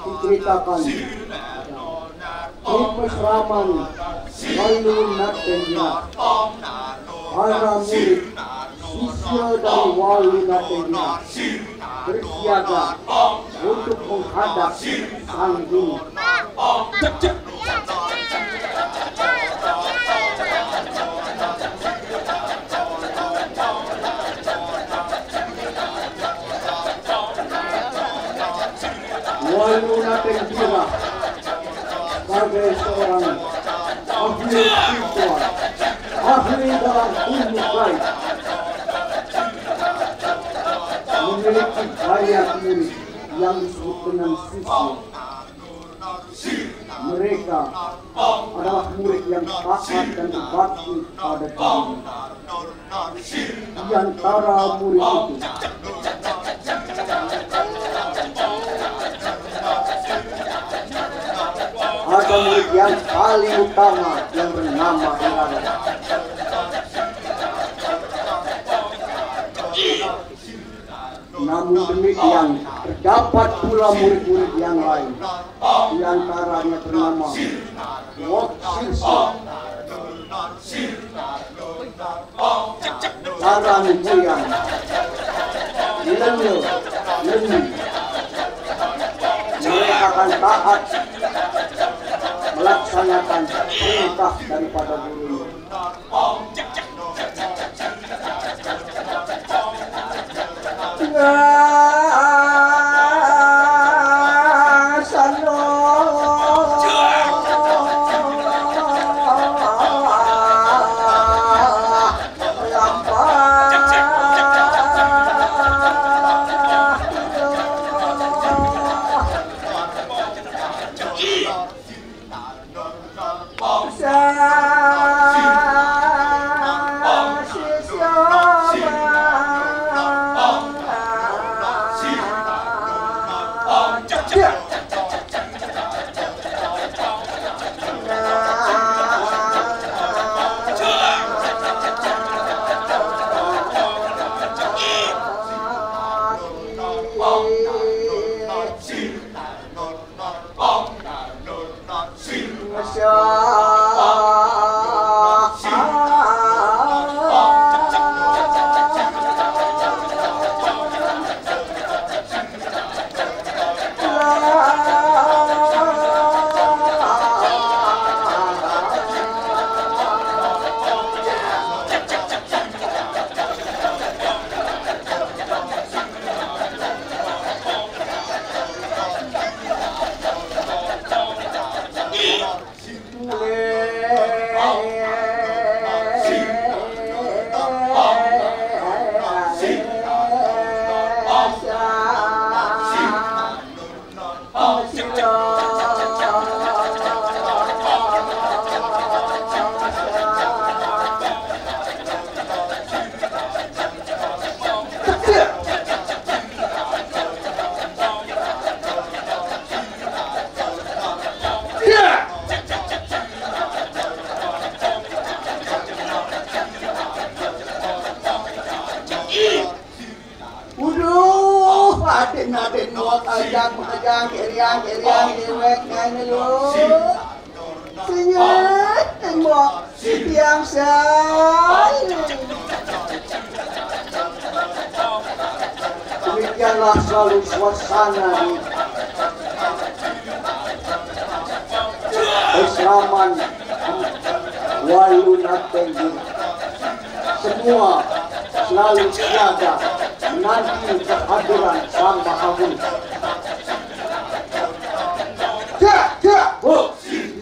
diceritakan Mesraman lalu natenya para murid siswa dari wali natenya bersiaga untuk menghadap sang guru. Wali natenya sebagai seorang ahli spiritual, ahli dalam ilmu gaib, memiliki banyak murid yang disebut dengan siswa. Mereka adalah murid yang taat dan berbakti pada dirinya. Di antara murid itu ada murid yang paling utama yang bernama Irana. Namun demikian, terdapat pula murid-murid yang lain. Di antaranya bernama Woksirsa, Karanguyan, Lenyo, Leni. Mereka akan taat melaksanakan perintah daripada gurunya. Aden nuak ajak mengajar keriang dewek nyanyi lu senyet tembok tiang saya. Demikianlah selalu suasana di Esraman Walunatenggi. Semua selalu siaga menanti kehadiran Sang Maha Mulia.